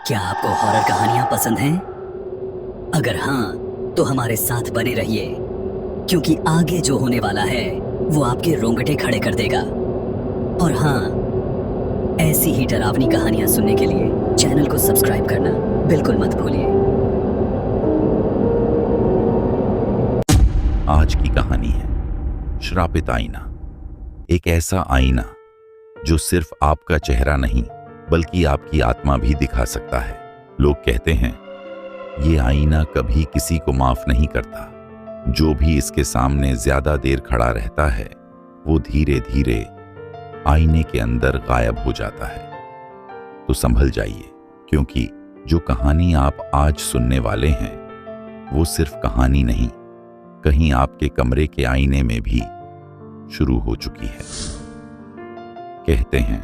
क्या आपको हॉरर कहानियां पसंद हैं? अगर हाँ, तो हमारे साथ बने रहिए, क्योंकि आगे जो होने वाला है वो आपके रोंगटे खड़े कर देगा। और हाँ, ऐसी ही डरावनी कहानियां सुनने के लिए चैनल को सब्सक्राइब करना बिल्कुल मत भूलिए। आज की कहानी है श्रापित आईना। एक ऐसा आईना जो सिर्फ आपका चेहरा नहीं बल्कि आपकी आत्मा भी दिखा सकता है। लोग कहते हैं ये आईना कभी किसी को माफ नहीं करता। जो भी इसके सामने ज्यादा देर खड़ा रहता है वो धीरे धीरे आईने के अंदर गायब हो जाता है। तो संभल जाइए, क्योंकि जो कहानी आप आज सुनने वाले हैं वो सिर्फ कहानी नहीं, कहीं आपके कमरे के आईने में भी शुरू हो चुकी है। कहते हैं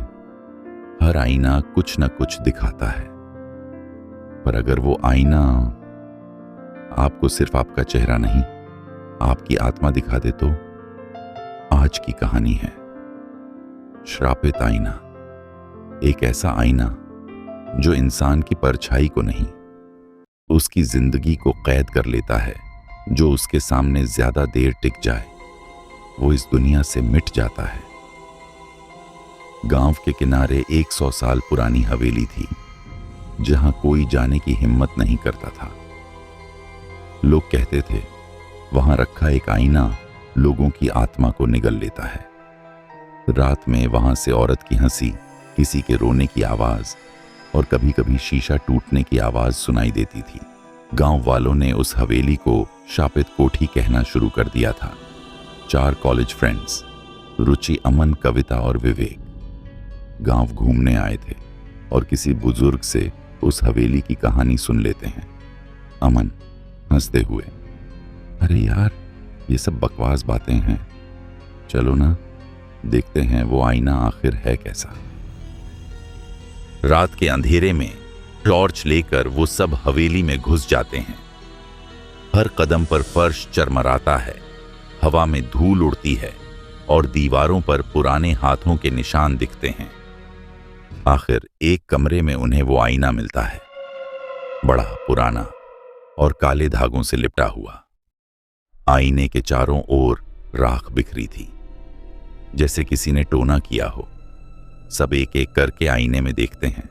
हर आईना कुछ न कुछ दिखाता है, पर अगर वो आईना आपको सिर्फ आपका चेहरा नहीं, आपकी आत्मा दिखा दे तो। आज की कहानी है श्रापित आईना। एक ऐसा आईना जो इंसान की परछाई को नहीं, उसकी जिंदगी को कैद कर लेता है। जो उसके सामने ज्यादा देर टिक जाए वो इस दुनिया से मिट जाता है। गांव के किनारे 100 साल पुरानी हवेली थी, जहां कोई जाने की हिम्मत नहीं करता था। लोग कहते थे वहां रखा एक आईना लोगों की आत्मा को निगल लेता है। रात में वहां से औरत की हंसी, किसी के रोने की आवाज और कभी कभी शीशा टूटने की आवाज सुनाई देती थी। गांव वालों ने उस हवेली को शापित कोठी कहना शुरू कर दिया था। 4 कॉलेज फ्रेंड्स, रुचि, अमन, कविता और विवेक, गांव घूमने आए थे और किसी बुजुर्ग से उस हवेली की कहानी सुन लेते हैं। अमन हंसते हुए, अरे यार, ये सब बकवास बातें हैं, चलो ना देखते हैं वो आईना आखिर है कैसा। रात के अंधेरे में टॉर्च लेकर वो सब हवेली में घुस जाते हैं। हर कदम पर फर्श चरमराता है, हवा में धूल उड़ती है और दीवारों पर पुराने हाथों के निशान दिखते हैं। आखिर एक कमरे में उन्हें वो आईना मिलता है, बड़ा, पुराना और काले धागों से लिपटा हुआ। आईने के चारों ओर राख बिखरी थी, जैसे किसी ने टोना किया हो। सब एक एक करके आईने में देखते हैं।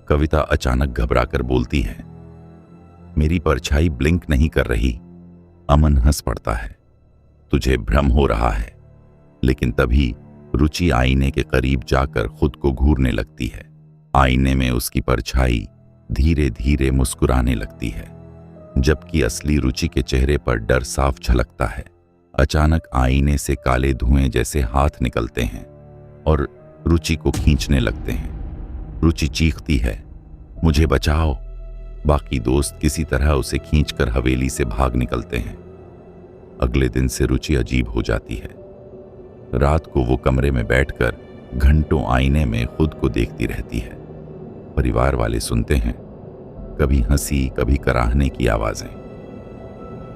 कविता अचानक घबराकर बोलती है, मेरी परछाई ब्लिंक नहीं कर रही। अमन हंस पड़ता है, तुझे भ्रम हो रहा है। लेकिन तभी रुचि आईने के करीब जाकर खुद को घूरने लगती है। आईने में उसकी परछाई धीरे धीरे मुस्कुराने लगती है, जबकि असली रुचि के चेहरे पर डर साफ झलकता है। अचानक आईने से काले धुएं जैसे हाथ निकलते हैं और रुचि को खींचने लगते हैं। रुचि चीखती है, मुझे बचाओ। बाकी दोस्त किसी तरह उसे खींचकर हवेली से भाग निकलते हैं। अगले दिन से रुचि अजीब हो जाती है। रात को वो कमरे में बैठकर घंटों आईने में खुद को देखती रहती है। परिवार वाले सुनते हैं, कभी हंसी, कभी कराहने की आवाजें।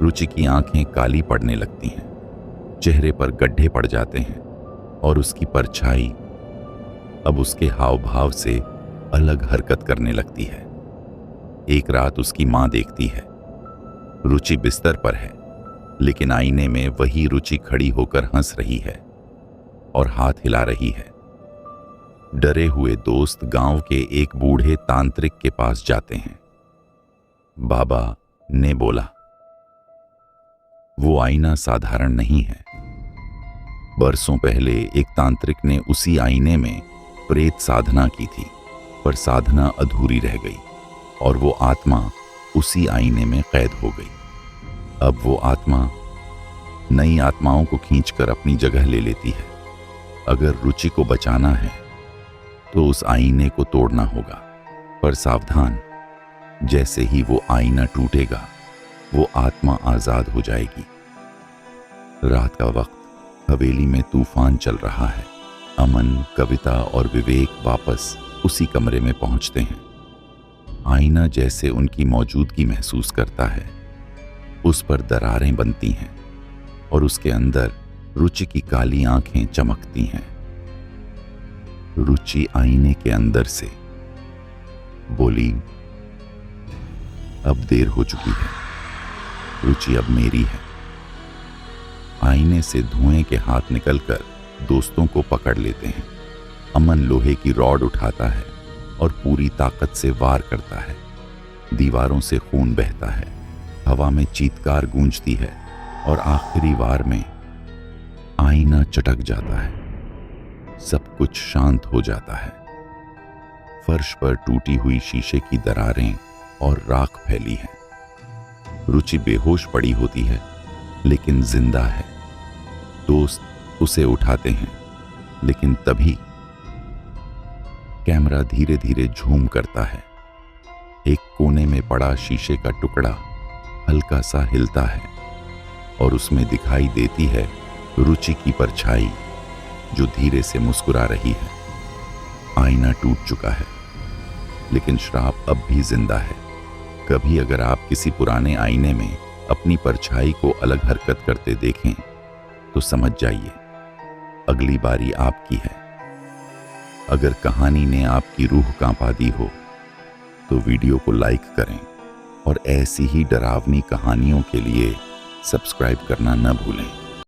रुचि की आंखें काली पड़ने लगती हैं, चेहरे पर गड्ढे पड़ जाते हैं और उसकी परछाई अब उसके हाव भाव से अलग हरकत करने लगती है। एक रात उसकी मां देखती है, रुचि बिस्तर पर है, लेकिन आईने में वही रुचि खड़ी होकर हंस रही है और हाथ हिला रही है। डरे हुए दोस्त गांव के एक बूढ़े तांत्रिक के पास जाते हैं। बाबा ने बोला, वो आईना साधारण नहीं है। बरसों पहले एक तांत्रिक ने उसी आईने में प्रेत साधना की थी, पर साधना अधूरी रह गई और वो आत्मा उसी आईने में कैद हो गई। अब वो आत्मा नई आत्माओं को खींचकर अपनी जगह ले लेती है। अगर रुचि को बचाना है तो उस आईने को तोड़ना होगा, पर सावधान, जैसे ही वो आईना टूटेगा वो आत्मा आजाद हो जाएगी। रात का वक्त, हवेली में तूफान चल रहा है। अमन, कविता और विवेक वापस उसी कमरे में पहुंचते हैं। आईना जैसे उनकी मौजूदगी महसूस करता है, उस पर दरारें बनती हैं और उसके अंदर रुचि की काली आंखें चमकती हैं। रुचि आईने के अंदर से बोली, अब देर हो चुकी है, रुचि अब मेरी है। आईने से धुएं के हाथ निकलकर दोस्तों को पकड़ लेते हैं। अमन लोहे की रॉड उठाता है और पूरी ताकत से वार करता है। दीवारों से खून बहता है, हवा में चीत्कार गूंजती है और आखिरी वार में आईना चटक जाता है। सब कुछ शांत हो जाता है। फर्श पर टूटी हुई शीशे की दरारें और राख फैली है। रुचि बेहोश पड़ी होती है, लेकिन जिंदा है। दोस्त उसे उठाते हैं, लेकिन तभी कैमरा धीरे धीरे झूम करता है। एक कोने में पड़ा शीशे का टुकड़ा हल्का सा हिलता है और उसमें दिखाई देती है रुचि की परछाई, जो धीरे से मुस्कुरा रही है। आईना टूट चुका है, लेकिन श्राप अब भी जिंदा है। कभी अगर आप किसी पुराने आईने में अपनी परछाई को अलग हरकत करते देखें, तो समझ जाइए अगली बारी आपकी है। अगर कहानी ने आपकी रूह कांपा दी हो, तो वीडियो को लाइक करें और ऐसी ही डरावनी कहानियों के लिए सब्सक्राइब करना न भूलें।